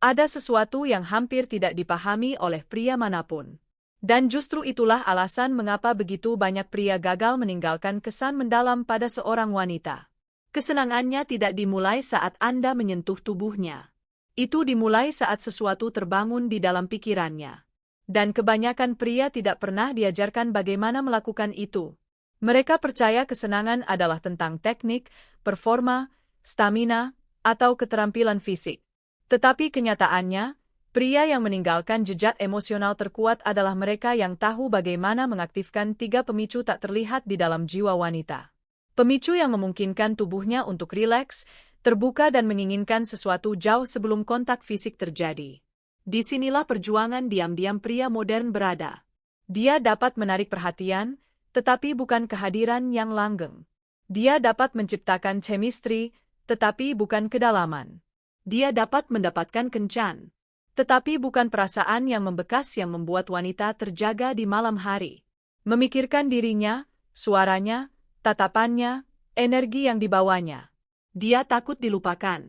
Ada sesuatu yang hampir tidak dipahami oleh pria manapun. Dan justru itulah alasan mengapa begitu banyak pria gagal meninggalkan kesan mendalam pada seorang wanita. Kesenangannya tidak dimulai saat Anda menyentuh tubuhnya. Itu dimulai saat sesuatu terbangun di dalam pikirannya. Dan kebanyakan pria tidak pernah diajarkan bagaimana melakukan itu. Mereka percaya kesenangan adalah tentang teknik, performa, stamina, atau keterampilan fisik. Tetapi kenyataannya, pria yang meninggalkan jejak emosional terkuat adalah mereka yang tahu bagaimana mengaktifkan 3 pemicu tak terlihat di dalam jiwa wanita. Pemicu yang memungkinkan tubuhnya untuk rileks, terbuka dan menginginkan sesuatu jauh sebelum kontak fisik terjadi. Disinilah perjuangan diam-diam pria modern berada. Dia dapat menarik perhatian, tetapi bukan kehadiran yang langgeng. Dia dapat menciptakan chemistry, tetapi bukan kedalaman. Dia dapat mendapatkan kencan, tetapi bukan perasaan yang membekas yang membuat wanita terjaga di malam hari. Memikirkan dirinya, suaranya, tatapannya, energi yang dibawanya. Dia takut dilupakan.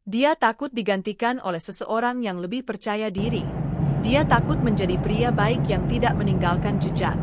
Dia takut digantikan oleh seseorang yang lebih percaya diri. Dia takut menjadi pria baik yang tidak meninggalkan jejak.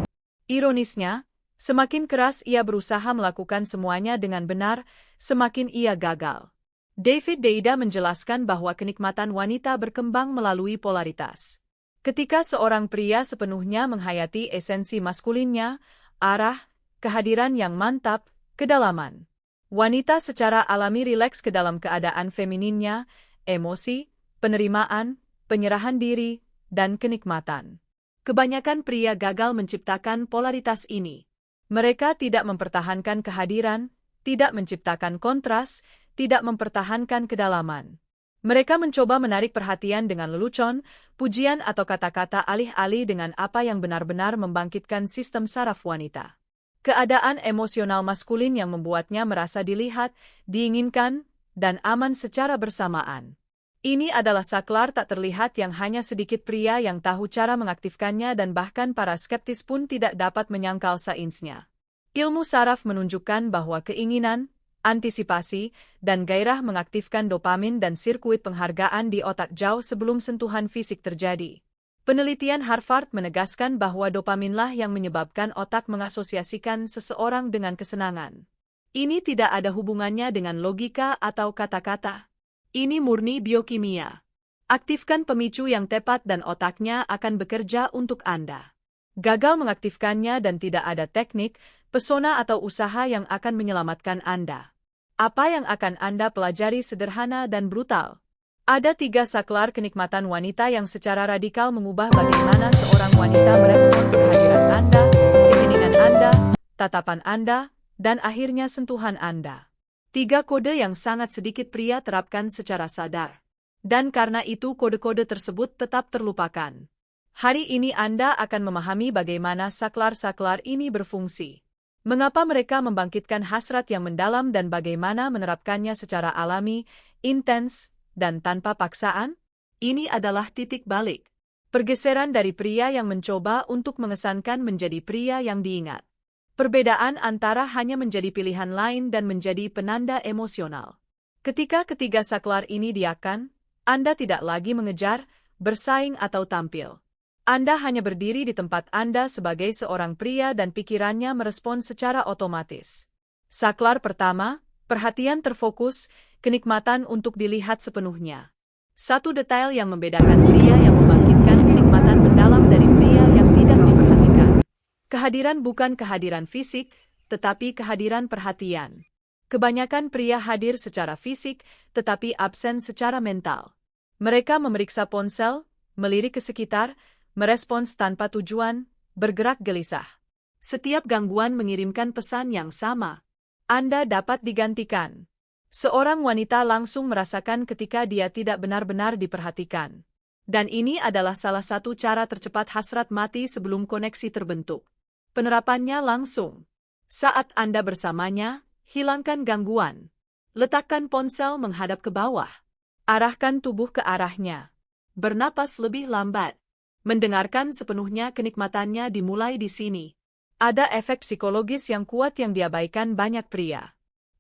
Ironisnya, semakin keras ia berusaha melakukan semuanya dengan benar, semakin ia gagal. David Deida menjelaskan bahwa kenikmatan wanita berkembang melalui polaritas. Ketika seorang pria sepenuhnya menghayati esensi maskulinnya, arah, kehadiran yang mantap, kedalaman. Wanita secara alami rileks ke dalam keadaan femininnya, emosi, penerimaan, penyerahan diri, dan kenikmatan. Kebanyakan pria gagal menciptakan polaritas ini. Mereka tidak mempertahankan kehadiran, tidak menciptakan kontras, tidak mempertahankan kedalaman. Mereka mencoba menarik perhatian dengan lelucon, pujian atau kata-kata alih-alih dengan apa yang benar-benar membangkitkan sistem saraf wanita. Keadaan emosional maskulin yang membuatnya merasa dilihat, diinginkan, dan aman secara bersamaan. Ini adalah saklar tak terlihat yang hanya sedikit pria yang tahu cara mengaktifkannya dan bahkan para skeptis pun tidak dapat menyangkal sainsnya. Ilmu saraf menunjukkan bahwa keinginan, antisipasi, dan gairah mengaktifkan dopamin dan sirkuit penghargaan di otak jauh sebelum sentuhan fisik terjadi. Penelitian Harvard menegaskan bahwa dopaminlah yang menyebabkan otak mengasosiasikan seseorang dengan kesenangan. Ini tidak ada hubungannya dengan logika atau kata-kata. Ini murni biokimia. Aktifkan pemicu yang tepat dan otaknya akan bekerja untuk Anda. Gagal mengaktifkannya dan tidak ada teknik, pesona atau usaha yang akan menyelamatkan Anda. Apa yang akan Anda pelajari sederhana dan brutal. Ada 3 saklar kenikmatan wanita yang secara radikal mengubah bagaimana seorang wanita merespons kehadiran Anda, keheningan Anda, tatapan Anda, dan akhirnya sentuhan Anda. 3 kode yang sangat sedikit pria terapkan secara sadar. Dan karena itu kode-kode tersebut tetap terlupakan. Hari ini Anda akan memahami bagaimana saklar-saklar ini berfungsi. Mengapa mereka membangkitkan hasrat yang mendalam dan bagaimana menerapkannya secara alami, intens, dan tanpa paksaan? Ini adalah titik balik. Pergeseran dari pria yang mencoba untuk mengesankan menjadi pria yang diingat. Perbedaan antara hanya menjadi pilihan lain dan menjadi penanda emosional. Ketika ketiga saklar ini diakan, Anda tidak lagi mengejar, bersaing atau tampil. Anda hanya berdiri di tempat Anda sebagai seorang pria dan pikirannya merespon secara otomatis. Saklar pertama, perhatian terfokus, kenikmatan untuk dilihat sepenuhnya. Satu detail yang membedakan pria yang membangkitkan kenikmatan mendalam dari pria yang tidak diperhatikan. Kehadiran bukan kehadiran fisik, tetapi kehadiran perhatian. Kebanyakan pria hadir secara fisik, tetapi absen secara mental. Mereka memeriksa ponsel, melirik ke sekitar, merespons tanpa tujuan, bergerak gelisah. Setiap gangguan mengirimkan pesan yang sama. Anda dapat digantikan. Seorang wanita langsung merasakan ketika dia tidak benar-benar diperhatikan. Dan ini adalah salah satu cara tercepat hasrat mati sebelum koneksi terbentuk. Penerapannya langsung. Saat Anda bersamanya, hilangkan gangguan. Letakkan ponsel menghadap ke bawah. Arahkan tubuh ke arahnya. Bernapas lebih lambat. Mendengarkan sepenuhnya kenikmatannya dimulai di sini. Ada efek psikologis yang kuat yang diabaikan banyak pria.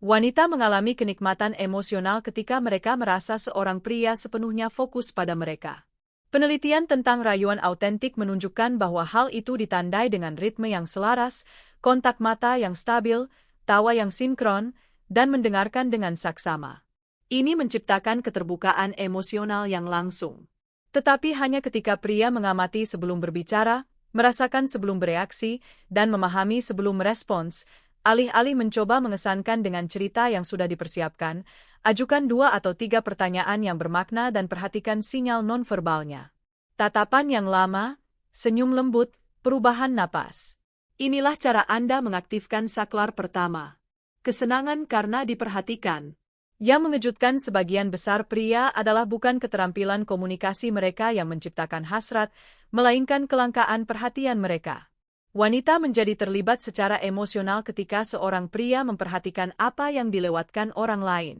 Wanita mengalami kenikmatan emosional ketika mereka merasa seorang pria sepenuhnya fokus pada mereka. Penelitian tentang rayuan autentik menunjukkan bahwa hal itu ditandai dengan ritme yang selaras, kontak mata yang stabil, tawa yang sinkron, dan mendengarkan dengan saksama. Ini menciptakan keterbukaan emosional yang langsung. Tetapi hanya ketika pria mengamati sebelum berbicara, merasakan sebelum bereaksi, dan memahami sebelum merespons, alih-alih mencoba mengesankan dengan cerita yang sudah dipersiapkan, ajukan 2 atau 3 pertanyaan yang bermakna dan perhatikan sinyal nonverbalnya. Tatapan yang lama, senyum lembut, perubahan napas. Inilah cara Anda mengaktifkan saklar pertama. Kesenangan karena diperhatikan. Yang mengejutkan sebagian besar pria adalah bukan keterampilan komunikasi mereka yang menciptakan hasrat, melainkan kelangkaan perhatian mereka. Wanita menjadi terlibat secara emosional ketika seorang pria memperhatikan apa yang dilewatkan orang lain.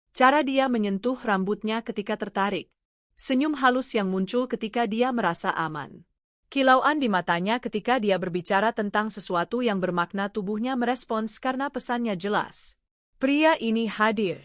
Cara dia menyentuh rambutnya ketika tertarik. Senyum halus yang muncul ketika dia merasa aman. Kilauan di matanya ketika dia berbicara tentang sesuatu yang bermakna, tubuhnya merespons karena pesannya jelas. Pria ini hadir.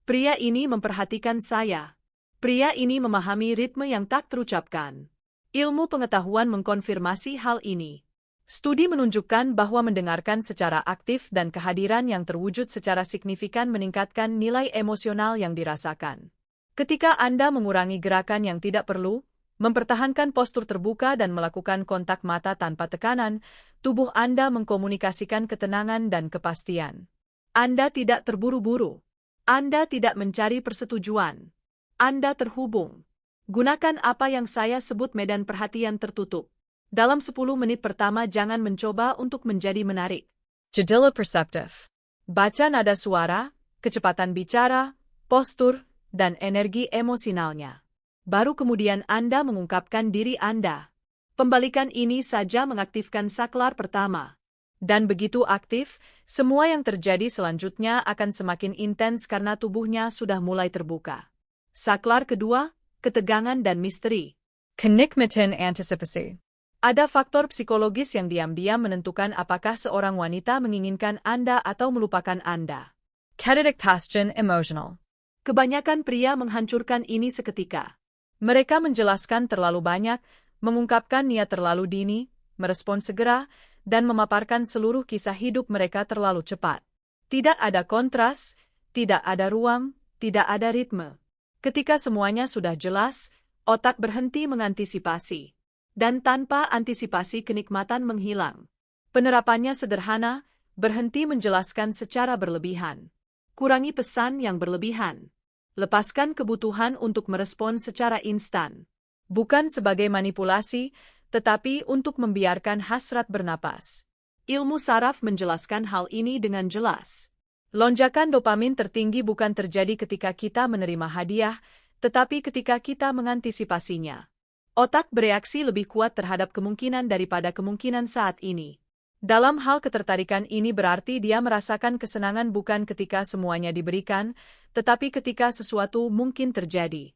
Pria ini memperhatikan saya. Pria ini memahami ritme yang tak terucapkan. Ilmu pengetahuan mengkonfirmasi hal ini. Studi menunjukkan bahwa mendengarkan secara aktif dan kehadiran yang terwujud secara signifikan meningkatkan nilai emosional yang dirasakan. Ketika Anda mengurangi gerakan yang tidak perlu, mempertahankan postur terbuka dan melakukan kontak mata tanpa tekanan, tubuh Anda mengkomunikasikan ketenangan dan kepastian. Anda tidak terburu-buru. Anda tidak mencari persetujuan. Anda terhubung. Gunakan apa yang saya sebut medan perhatian tertutup. Dalam 10 menit pertama jangan mencoba untuk menjadi menarik. Jendela perseptif. Baca nada suara, kecepatan bicara, postur, dan energi emosionalnya. Baru kemudian Anda mengungkapkan diri Anda. Pembalikan ini saja mengaktifkan saklar pertama. Dan begitu aktif, semua yang terjadi selanjutnya akan semakin intens karena tubuhnya sudah mulai terbuka. Saklar kedua, ketegangan dan misteri. Kenikmatan antisipasi. Ada faktor psikologis yang diam-diam menentukan apakah seorang wanita menginginkan Anda atau melupakan Anda. Kedekatan emosional. Kebanyakan pria menghancurkan ini seketika. Mereka menjelaskan terlalu banyak, mengungkapkan niat terlalu dini, merespons segera, dan memaparkan seluruh kisah hidup mereka terlalu cepat. Tidak ada kontras, tidak ada ruang, tidak ada ritme. Ketika semuanya sudah jelas, otak berhenti mengantisipasi. Dan tanpa antisipasi kenikmatan menghilang. Penerapannya sederhana, berhenti menjelaskan secara berlebihan. Kurangi pesan yang berlebihan. Lepaskan kebutuhan untuk merespons secara instan. Bukan sebagai manipulasi, tetapi untuk membiarkan hasrat bernapas. Ilmu saraf menjelaskan hal ini dengan jelas. Lonjakan dopamin tertinggi bukan terjadi ketika kita menerima hadiah, tetapi ketika kita mengantisipasinya. Otak bereaksi lebih kuat terhadap kemungkinan daripada kemungkinan saat ini. Dalam hal ketertarikan ini berarti dia merasakan kesenangan bukan ketika semuanya diberikan, tetapi ketika sesuatu mungkin terjadi.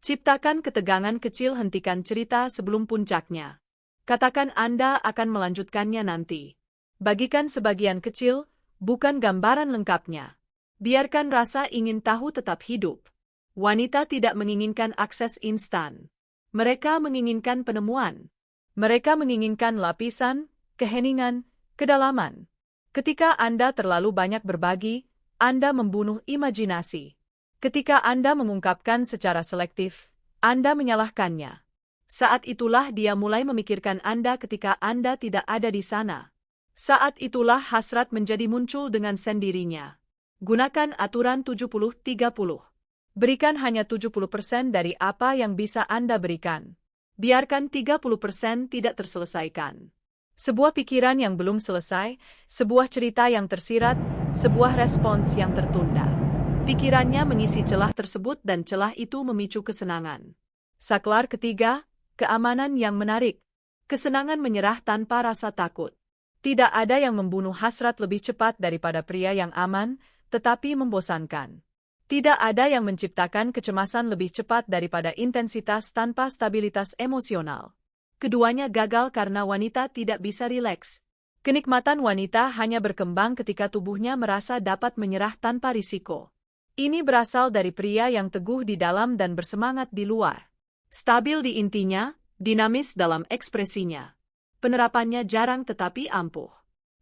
Ciptakan ketegangan kecil, hentikan cerita sebelum puncaknya. Katakan Anda akan melanjutkannya nanti. Bagikan sebagian kecil, bukan gambaran lengkapnya. Biarkan rasa ingin tahu tetap hidup. Wanita tidak menginginkan akses instan. Mereka menginginkan penemuan. Mereka menginginkan lapisan, keheningan, kedalaman. Ketika Anda terlalu banyak berbagi, Anda membunuh imajinasi. Ketika Anda mengungkapkan secara selektif, Anda menyalahkannya. Saat itulah dia mulai memikirkan Anda ketika Anda tidak ada di sana. Saat itulah hasrat menjadi muncul dengan sendirinya. Gunakan aturan 70-30. Berikan hanya 70% dari apa yang bisa Anda berikan. Biarkan 30% tidak terselesaikan. Sebuah pikiran yang belum selesai, sebuah cerita yang tersirat, sebuah respons yang tertunda. Pikirannya mengisi celah tersebut dan celah itu memicu kesenangan. Saklar ketiga, keamanan yang menarik. Kesenangan menyerah tanpa rasa takut. Tidak ada yang membunuh hasrat lebih cepat daripada pria yang aman, tetapi membosankan. Tidak ada yang menciptakan kecemasan lebih cepat daripada intensitas tanpa stabilitas emosional. Keduanya gagal karena wanita tidak bisa rileks. Kenikmatan wanita hanya berkembang ketika tubuhnya merasa dapat menyerah tanpa risiko. Ini berasal dari pria yang teguh di dalam dan bersemangat di luar. Stabil di intinya, dinamis dalam ekspresinya. Penerapannya jarang tetapi ampuh.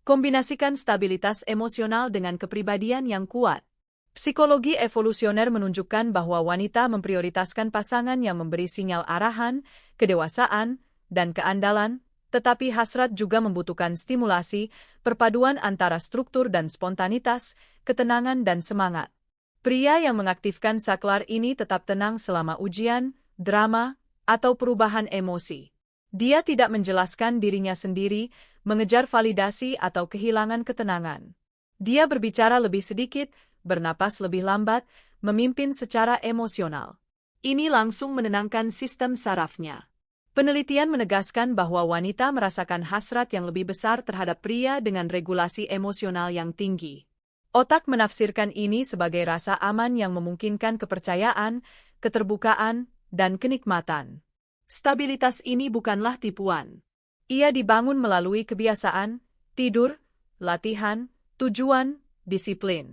Kombinasikan stabilitas emosional dengan kepribadian yang kuat. Psikologi evolusioner menunjukkan bahwa wanita memprioritaskan pasangan yang memberi sinyal arahan, kedewasaan, dan keandalan, tetapi hasrat juga membutuhkan stimulasi, perpaduan antara struktur dan spontanitas, ketenangan dan semangat. Pria yang mengaktifkan saklar ini tetap tenang selama ujian, drama, atau perubahan emosi. Dia tidak menjelaskan dirinya sendiri, mengejar validasi atau kehilangan ketenangan. Dia berbicara lebih sedikit, bernapas lebih lambat, memimpin secara emosional. Ini langsung menenangkan sistem sarafnya. Penelitian menegaskan bahwa wanita merasakan hasrat yang lebih besar terhadap pria dengan regulasi emosional yang tinggi. Otak menafsirkan ini sebagai rasa aman yang memungkinkan kepercayaan, keterbukaan, dan kenikmatan. Stabilitas ini bukanlah tipuan. Ia dibangun melalui kebiasaan, tidur, latihan, tujuan, disiplin.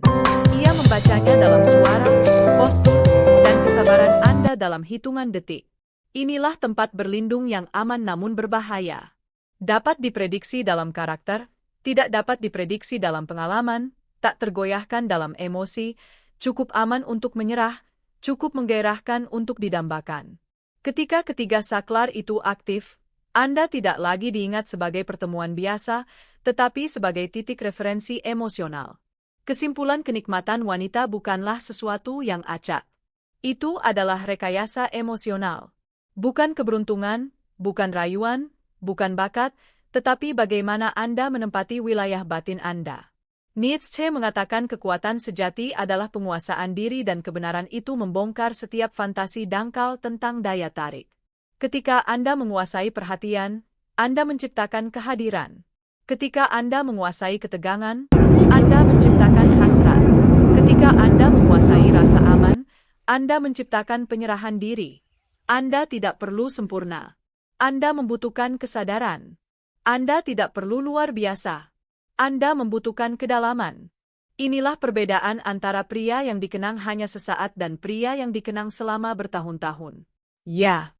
Ia membacanya dalam suara, postur, dan kesabaran Anda dalam hitungan detik. Inilah tempat berlindung yang aman namun berbahaya. Dapat diprediksi dalam karakter, tidak dapat diprediksi dalam pengalaman, tak tergoyahkan dalam emosi, cukup aman untuk menyerah, cukup menggairahkan untuk didambakan. Ketika ketiga saklar itu aktif, Anda tidak lagi diingat sebagai pertemuan biasa, tetapi sebagai titik referensi emosional. Kesimpulan kenikmatan wanita bukanlah sesuatu yang acak. Itu adalah rekayasa emosional. Bukan keberuntungan, bukan rayuan, bukan bakat, tetapi bagaimana Anda menempati wilayah batin Anda. Nietzsche mengatakan kekuatan sejati adalah penguasaan diri dan kebenaran itu membongkar setiap fantasi dangkal tentang daya tarik. Ketika Anda menguasai perhatian, Anda menciptakan kehadiran. Ketika Anda menguasai ketegangan, Anda menciptakan hasrat. Ketika Anda menguasai rasa aman, Anda menciptakan penyerahan diri. Anda tidak perlu sempurna. Anda membutuhkan kesadaran. Anda tidak perlu luar biasa. Anda membutuhkan kedalaman. Inilah perbedaan antara pria yang dikenang hanya sesaat dan pria yang dikenang selama bertahun-tahun. Ya.